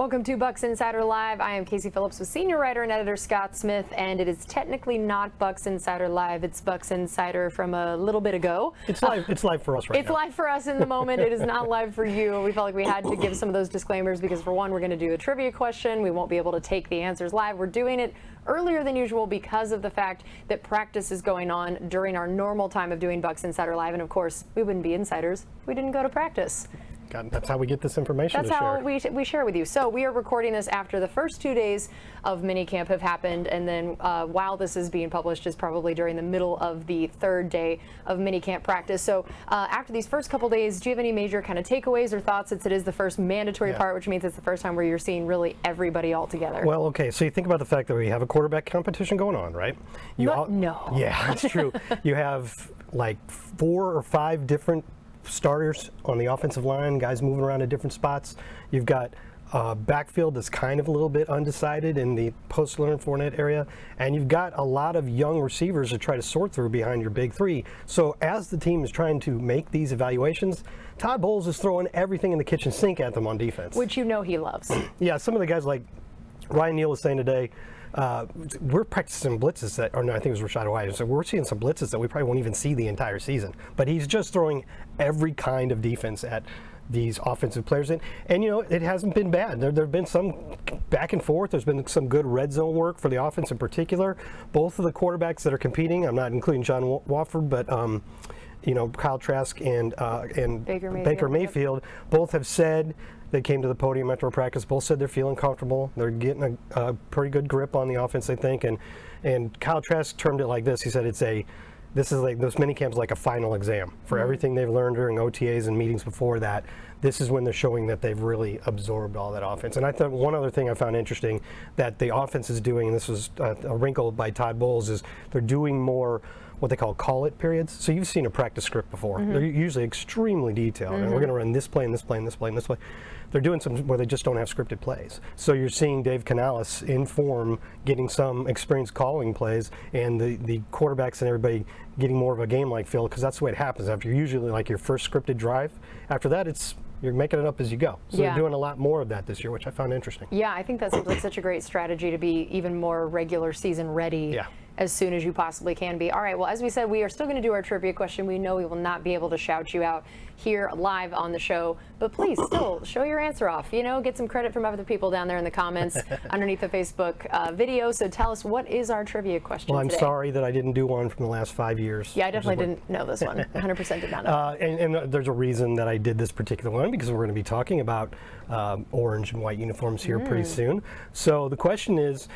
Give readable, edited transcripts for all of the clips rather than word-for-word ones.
Welcome to Bucs Insider Live. I am Casey Phillips with senior writer and editor Scott Smith, and it is technically not Bucs Insider Live. It's Bucs Insider from a little bit ago. It's live. It's live for us right now. It's live for us in the moment. It is not live for you. We felt like we had to give some of those disclaimers because, for one, we're going to do a trivia question. We won't be able to take the answers live. We're doing it earlier than usual because of the fact that practice is going on during our normal time of doing Bucs Insider Live, and of course, we wouldn't be insiders if we didn't go to practice. God, that's how we get this information That's how we share with you. So we are recording this after the first 2 days of minicamp have happened, and then while this is being published is probably during the middle of the third day of minicamp practice. So after these first couple days, do you have any major kind of takeaways or thoughts, since it is the first mandatory part, which means it's the first time where you're seeing really everybody all together? Well, okay, so you think about the fact that we have a quarterback competition going on, right? No. Yeah, that's true. You have like 4 or 5 different starters on the offensive line, guys moving around in different spots. You've got backfield that's kind of a little bit undecided in the post-Leonard Fournette area, and you've got a lot of young receivers to try to sort through behind your big three. So as the team is trying to make these evaluations, Todd Bowles is throwing everything in the kitchen sink at them on defense. Which you know he loves. Yeah, some of the guys like Ryan Neal was saying today, we're practicing blitzes that, or no, I think it was Rashad White. So we're seeing some blitzes that we probably won't even see the entire season. But he's just throwing every kind of defense at these offensive players. And you know, it hasn't been bad. There have been some back and forth. There's been some good red zone work for the offense in particular. Both of the quarterbacks that are competing, I'm not including John Wofford, but you know, Kyle Trask and Baker Mayfield, both have said, they came to the podium after practice, both said they're feeling comfortable. They're getting a pretty good grip on the offense, I think. And Kyle Trask termed it like this. He said this is like, those minicamps like a final exam for everything they've learned during OTAs and meetings before that. This is when they're showing that they've really absorbed all that offense. And I thought one other thing I found interesting that the offense is doing, and this was a wrinkle by Todd Bowles, is they're doing more what they call it periods. So you've seen a practice script before. They're usually extremely detailed, and we're going to run this play and this play and this play and this play. They're doing some where they just don't have scripted plays. So you're seeing Dave Canales in form, getting some experience calling plays, and the quarterbacks and everybody getting more of a game-like feel, because that's the way it happens after usually like your first scripted drive. After that, you're making it up as you go. So they're doing a lot more of that this year, which I found interesting. Yeah, I think that seems like such a great strategy to be even more regular season ready as soon as you possibly can be. All right, well, as we said, we are still going to do our trivia question. We know we will not be able to shout you out here live on the show, but please still show your answer off. You know, get some credit from other people down there in the comments underneath the Facebook video. So tell us, what is our trivia question Well, I'm today? sorry that I didn't do one from the last 5 years. Yeah, I definitely didn't know this one. 100% did not know. And there's a reason that I did this particular one, because we're going to be talking about orange and white uniforms here pretty soon. So the question is,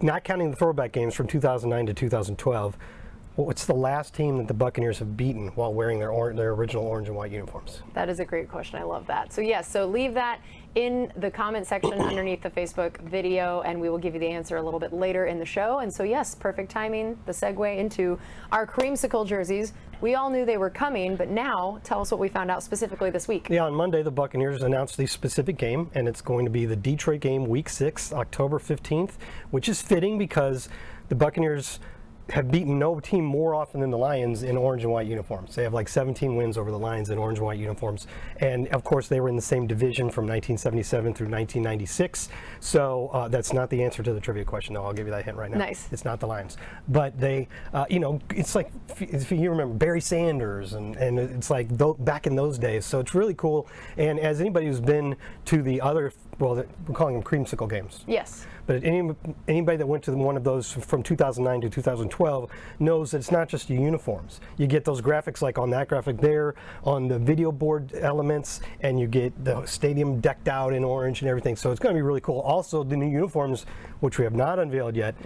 not counting the throwback games from 2009 to 2012, what's the last team that the Buccaneers have beaten while wearing their original orange and white uniforms? That is a great question. I love that. So yes, so leave that in the comment section underneath the Facebook video, and we will give you the answer a little bit later in the show. And so yes, perfect timing, the segue into our Creamsicle jerseys. We all knew they were coming, but now tell us what we found out specifically this week. Yeah, on Monday, the Buccaneers announced the specific game, and it's going to be the Detroit game, Week 6, October 15th, which is fitting because the Buccaneers have beaten no team more often than the Lions in orange and white uniforms. They have like 17 wins over the Lions in orange and white uniforms. And of course, they were in the same division from 1977 through 1996. So that's not the answer to the trivia question, though. I'll give you that hint right now. Nice. It's not the Lions. But they, you know, it's like, if you remember Barry Sanders, and it's like back in those days. So it's really cool. And as anybody who's been to the other, well, we're calling them Creamsicle games. Yes. But anybody that went to one of those from 2009 to 2012 knows that it's not just the uniforms. You get those graphics like on that graphic there, on the video board elements, and you get the stadium decked out in orange and everything. So it's going to be really cool. Also, the new uniforms, which we have not unveiled yet,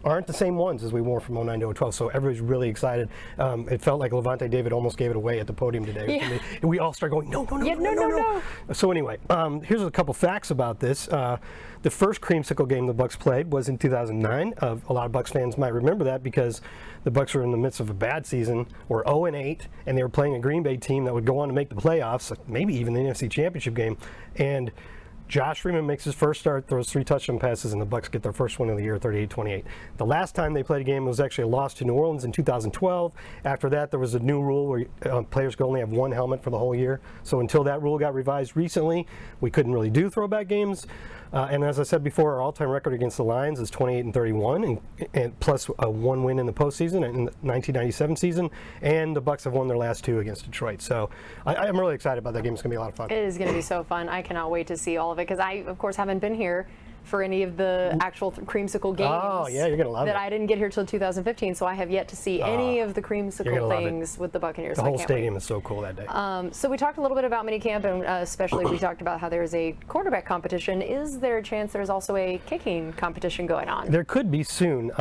aren't the same ones as we wore from 09 to 012. So everybody's really excited. It felt like Levante David almost gave it away at the podium today. Yeah. And we all started going, no. So anyway, here's a couple facts about this. The first Creamsicle game the Bucs played was in 2009. A lot of Bucs fans might remember that because the Bucs were in the midst of a bad season, or 0-8, and they were playing a Green Bay team that would go on to make the playoffs, maybe even the NFC Championship game. And Josh Freeman makes his first start, throws 3 touchdown passes, and the Bucs get their first win of the year, 38-28. The last time they played a game was actually a loss to New Orleans in 2012. After that, there was a new rule where players could only have 1 helmet for the whole year. So until that rule got revised recently, we couldn't really do throwback games. And as I said before, our all-time record against the Lions is 28-31, and plus 1 win in the postseason in the 1997 season. And the Bucs have won their last 2 against Detroit. So I'm really excited about that game. It's going to be a lot of fun. It is going to be so fun. I cannot wait to see all of it because I, of course, haven't been here for any of the actual Creamsicle games. Oh, yeah, you're going to love it. I didn't get here till 2015, so I have yet to see any of the Creamsicle things with the Buccaneers. The whole stadium is so cool that day. So we talked a little bit about minicamp, and especially we talked about how there is a quarterback competition. Is there a chance there's also a kicking competition going on? There could be soon.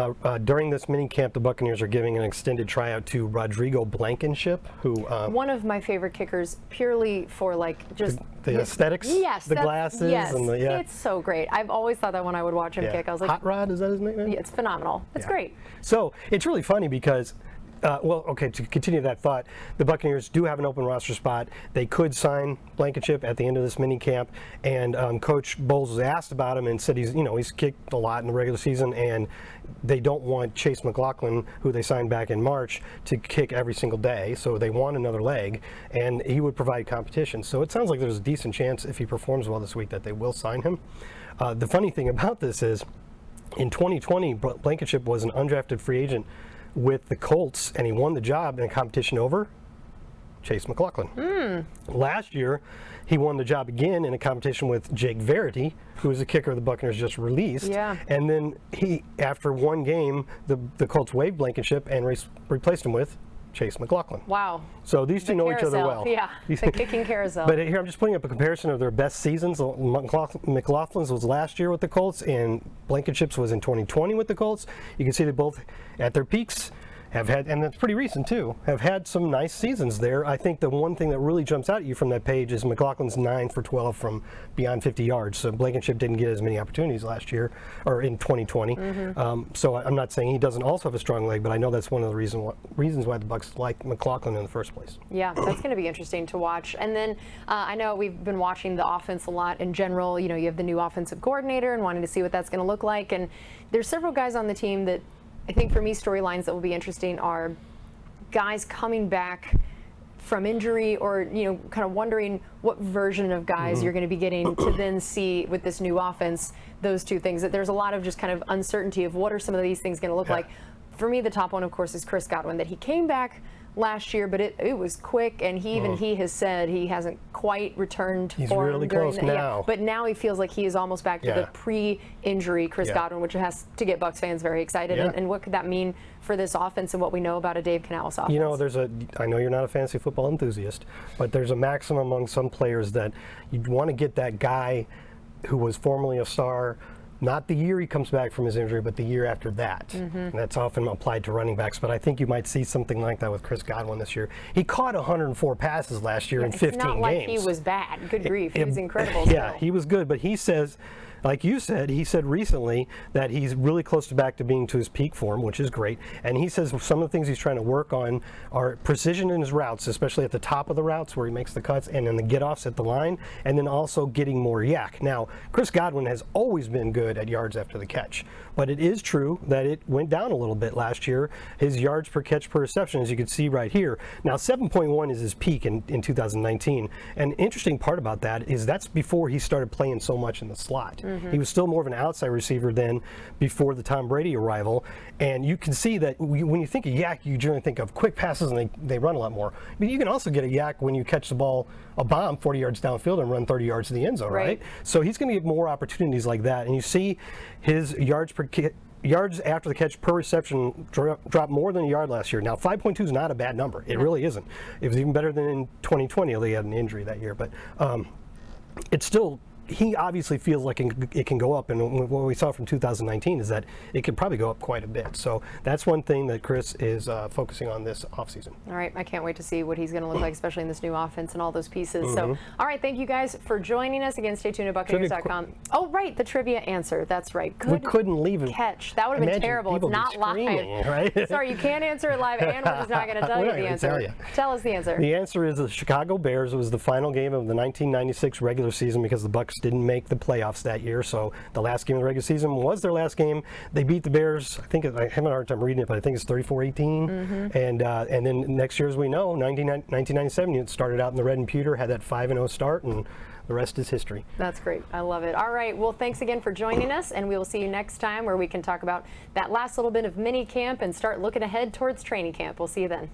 During this minicamp, the Buccaneers are giving an extended tryout to Rodrigo Blankenship, who one of my favorite kickers, purely for like just the aesthetics, yes, the glasses, yes, and the it's so great. I've always thought that when I would watch him kick, I was like, Hot Rod, is that his nickname? Yeah, it's phenomenal. It's great. So it's really funny because. Well, okay, to continue that thought, the Buccaneers do have an open roster spot. They could sign Blankenship at the end of this mini camp, and Coach Bowles was asked about him and said he's kicked a lot in the regular season, and they don't want Chase McLaughlin, who they signed back in March, to kick every single day, so they want another leg, and he would provide competition. So it sounds like there's a decent chance if he performs well this week that they will sign him. The funny thing about this is, in 2020, Blankenship was an undrafted free agent with the Colts, and he won the job in a competition over Chase McLaughlin. Last year, he won the job again in a competition with Jake Verity, who was a kicker the Buccaneers just released. Yeah. And then after one game, the Colts waived Blankenship and replaced him with Chase McLaughlin. Wow. So these two know each other well. Yeah, the kicking carousel. But here I'm just putting up a comparison of their best seasons. McLaughlin's was last year with the Colts, and Blankenship's was in 2020 with the Colts. You can see they both, at their peaks, have had, and that's pretty recent too, have had some nice seasons there. I think the one thing that really jumps out at you from that page is McLaughlin's 9 for 12 from beyond 50 yards. So Blankenship didn't get as many opportunities last year, or in 2020. So I'm not saying he doesn't also have a strong leg, but I know that's one of the reasons why the Bucs like McLaughlin in the first place. Yeah, that's going to be interesting to watch. And then I know we've been watching the offense a lot in general. You know, you have the new offensive coordinator and wanting to see what that's going to look like. And there's several guys on the team that I think for me, storylines that will be interesting are guys coming back from injury, or kind of wondering what version of guys you're going to be getting to then see with this new offense. Those two things, that there's a lot of just kind of uncertainty of what are some of these things going to look like. For me, the top one, of course, is Chris Godwin, that he came back last year, but it was quick, and he has said he hasn't quite returned. He's really close now. But now he feels like he is almost back to the pre-injury Chris Godwin, which has to get Bucs fans very excited. And what could that mean for this offense and what we know about a Dave Canales offense? You know, I know you're not a fantasy football enthusiast, but there's a maxim among some players that you want to get that guy who was formerly a star, not the year he comes back from his injury, but the year after that. And that's often applied to running backs, but I think you might see something like that with Chris Godwin this year. He caught 104 passes last year in 15 games. It's not like he was bad. Good grief. He was incredible. Yeah, he was good, but he says, like you said, he said recently that he's really close to being to his peak form, which is great. And he says some of the things he's trying to work on are precision in his routes, especially at the top of the routes where he makes the cuts, and then the get-offs at the line, and then also getting more yak. Now, Chris Godwin has always been good at yards after the catch, but it is true that it went down a little bit last year. His yards per catch per reception, as you can see right here. Now, 7.1 is his peak in 2019. And interesting part about that is that's before he started playing so much in the slot. He was still more of an outside receiver then, before the Tom Brady arrival. And you can see that when you think of yak, you generally think of quick passes, and they run a lot more. But you can also get a yak when you catch the ball, a bomb 40 yards downfield, and run 30 yards to the end zone, right? So he's going to get more opportunities like that. And you see his yards after the catch per reception dropped more than a yard last year. Now, 5.2 is not a bad number. It really isn't. It was even better than in 2020, although he had an injury that year. But it's still, he obviously feels like it can go up, and what we saw from 2019 is that it could probably go up quite a bit. So that's one thing that Chris is focusing on this offseason. All right, I can't wait to see what he's going to look like, especially in this new offense and all those pieces. So, all right, thank you guys for joining us. Again, stay tuned at Buccaneers.com. Oh, right, the trivia answer. That's right. We couldn't leave it. Catch. That would have been terrible. It's not live. Right? Sorry, you can't answer it live, and we're just not going to tell you the answer. Tell us the answer. The answer is the Chicago Bears. It was the final game of the 1996 regular season because the Bucs Bucs didn't make the playoffs that year, so the last game of the regular season was their last game. They beat the Bears. I think I have a hard time reading it, but I think it's 34-18. And then next year, as we know, 1997, it started out in the red and pewter, had that 5-0 start, and the rest is history. That's great. I love it. All right. Well, thanks again for joining us, and we will see you next time where we can talk about that last little bit of mini camp and start looking ahead towards training camp. We'll see you then.